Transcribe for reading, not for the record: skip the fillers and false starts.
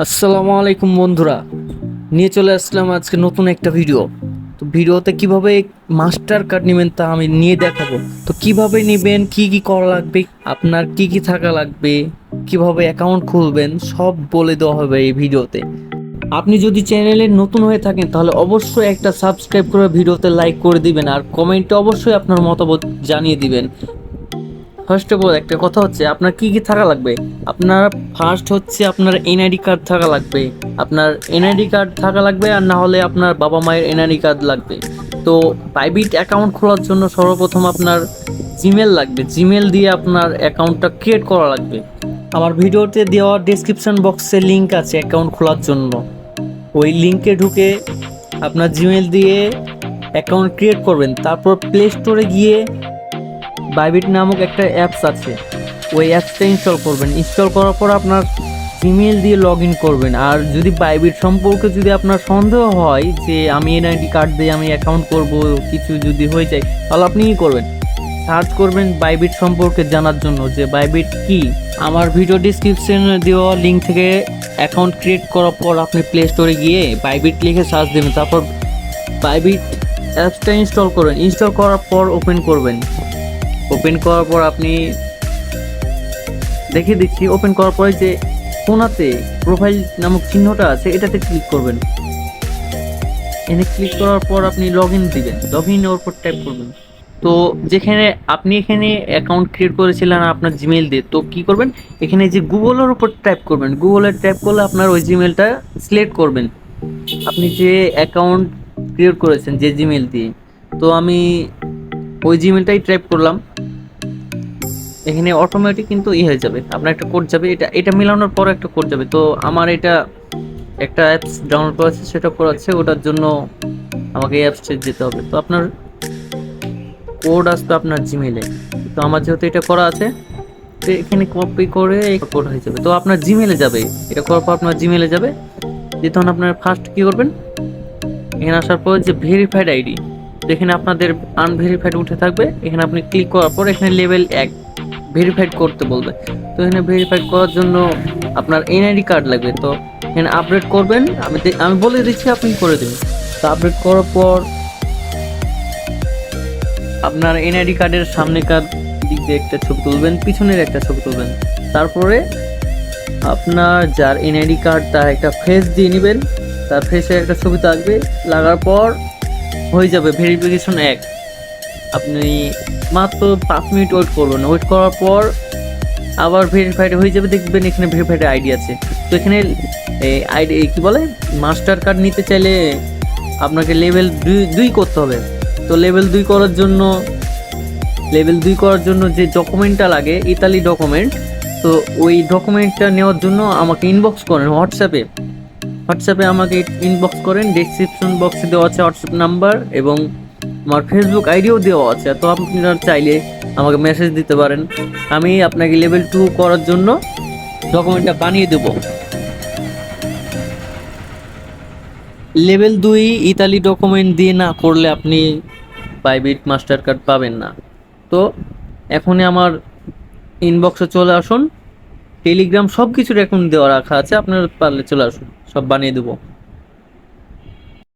আসসালামু আলাইকুম বন্ধুরা, নিয়ে চলে আসলাম আজকে নতুন একটা ভিডিও। তো ভিডিওতে কিভাবে মাস্টার কার্ড নেবেন তা আমি নিয়ে দেখাবো। তো কিভাবে নেবেন, কি কি করা লাগবে, আপনার কি কি থাকা লাগবে, কিভাবে অ্যাকাউন্ট খুলবেন সব বলে দেওয়া হবে এই ভিডিওতে। আপনি যদি চ্যানেলে নতুন হয়ে থাকেন তাহলে অবশ্যই একটা সাবস্ক্রাইব করে ভিডিওতে লাইক করে দিবেন, আর কমেন্টে অবশ্যই আপনার মতামত জানিয়ে দিবেন। ফার্স্ট অফ অল একটা কথা হচ্ছে আপনার কি কি থাকা লাগবে। আপনার ফার্স্ট হচ্ছে আপনার এনআইডি কার্ড থাকা লাগবে। আপনার এনআইডি কার্ড থাকা লাগবে, আর না হলে আপনার বাবা মায়ের এনআইডি কার্ড লাগবে। তো বাইবিট অ্যাকাউন্ট খোলার জন্য সর্বপ্রথম আপনার জিমেল লাগবে। জিমেল দিয়ে আপনার অ্যাকাউন্টটা ক্রিয়েট করা লাগবে। আমার ভিডিওতে দেওয়া ডেসক্রিপশন বক্সে লিংক আছে অ্যাকাউন্ট খোলার জন্য। ওই লিংকে ঢুকে আপনার জিমেল দিয়ে অ্যাকাউন্ট ক্রিয়েট করবেন। তারপর প্লে স্টোরে গিয়ে বাইবিট নামক একটা অ্যাপস আছে, ওই অ্যাপসটা ইনস্টল করবেন। ইনস্টল করার পর আপনার জিমেল দিয়ে লগ ইন করবেন। আর যদি বাইবিট সম্পর্কে যদি আপনার সন্দেহ হয় যে আমি এনআইডি কার্ড দিয়ে আমি অ্যাকাউন্ট করব, কিছু যদি হয়ে যায়, তাহলে আপনি কী করবেন, সার্চ করবেন বাইবিট সম্পর্কে জানার জন্য যে বাইবিট কি। আমার ভিডিও ডিসক্রিপশনে দেওয়া লিঙ্ক থেকে অ্যাকাউন্ট ক্রিয়েট করার পর আপনি প্লে স্টোরে গিয়ে বাইবিট লিখে সার্চ দেবেন। তারপর বাইবিট অ্যাপসটা ইনস্টল করবেন। ইনস্টল করার পর ওপেন করবেন। ওপেন করার পর আপনি দেখিয়ে দিচ্ছি, ওপেন করার পরে যে কোনাতে প্রোফাইল নামক চিহ্নটা আছে এটাতে ক্লিক করবেন। এনে ক্লিক করার পর আপনি লগ ইন দিবেন। লগ ইনের উপর ট্যাপ করবেন। তো যেখানে আপনি এখানে অ্যাকাউন্ট ক্রিয়েট করেছিলেন আপনার জিমেল দিয়ে, তো কি করবেন, এখানে যে গুগলের উপর ট্যাপ করবেন। গুগলের ট্যাপ করলে আপনার ওই জিমেলটা সিলেক্ট করবেন, আপনি যে অ্যাকাউন্ট ক্রিয়েট করেছেন যে জিমেল দিয়ে। তো আমি ওই জিমেলটাই ট্যাপ করলাম। এখানে অটোমেটিক কিন্তু হয়ে যাবে, আপনার একটা কোড যাবে। এটা এটা মেলানোর পর একটা কোড যাবে। তো আমার এটা একটা অ্যাপস ডাউনলোড করা আছে, সেটা করা আছে, ওটার জন্য আমাকে এই অ্যাপসটা যেতে হবে। তো আপনার কোড আসবে আপনার জিমেলে। তো আমার যেহেতু এটা করা আছে, তো এখানে কপি করে এই কোড হয়ে যাবে। তো আপনার জিমেলে যাবে, এটা করার পর আপনার জিমেলে যাবে। যে তখন আপনার ফার্স্ট কী করবেন, এখানে আসার পর যে ভেরিফাইড আইডি, এখানে আপনাদের আনভেরিফাইড উঠে থাকবে। এখানে আপনি ক্লিক করার পর এখানে লেভেল 1 ভেরিফাইড করতে বলবে। তো এখানে ভেরিফাইড করার জন্য আপনার এনআইডি কার্ড লাগবে। তো এখানে আপডেট করবেন। আমি বলে দিচ্ছি, আপনি করে দেবেন। তো আপডেট করার পর আপনার এনআইডি কার্ডের সামনেকার দিক দিয়ে একটা ছবি তুলবেন, পিছনের একটা ছবি তুলবেন। তারপরে আপনার যার এনআইডি কার্ড তার একটা ফেস দিয়ে নেবেন। তার ফেসের একটা ছবি থাকবে, লাগার পর হয়ে যাবে ভেরিফিকেশন 1। আপনি মাত্র 5 মিনিট ওয়েট করবেন। ওয়েট করার পর আবার ভেরিফাইড হয়ে যাবে, দেখবেন এখানে ভেরিফাইড আইডি আছে। তো এখানে আইডি কি বলে, মাস্টার কার্ড নিতে চাইলে আপনাকে লেভেল 2 করতে হবে। তো লেভেল 2 করার জন্য যে ডকুমেন্টটা লাগে, ইতালি ডকুমেন্ট, তো ওই ডকুমেন্টটা নেওয়ার জন্য আমাকে ইনবক্স করেন হোয়াটসঅ্যাপে আমাকে ইনবক্স করেন। ডেসক্রিপশন বক্সে দেওয়া আছে হোয়াটসঅ্যাপ নাম্বার, এবং আমার ফেসবুক আইডিও দেওয়া আছে। তো আপনারা চাইলে আমাকে মেসেজ দিতে পারেন। আমি আপনাকে লেভেল 2 করার জন্য ডকুমেন্টটা বানিয়ে দেব। লেভেল 2 ইতালি ডকুমেন্ট দিয়ে না করলে আপনি বাইবিট মাস্টার কার্ড পাবেন না। তো এখনই আমার ইনবক্সে চলে আসুন। টেলিগ্রাম সব কিছুর এখন দেওয়া রাখা আছে, আপনারা পারলে চলে আসুন, সব বানিয়ে দেবো।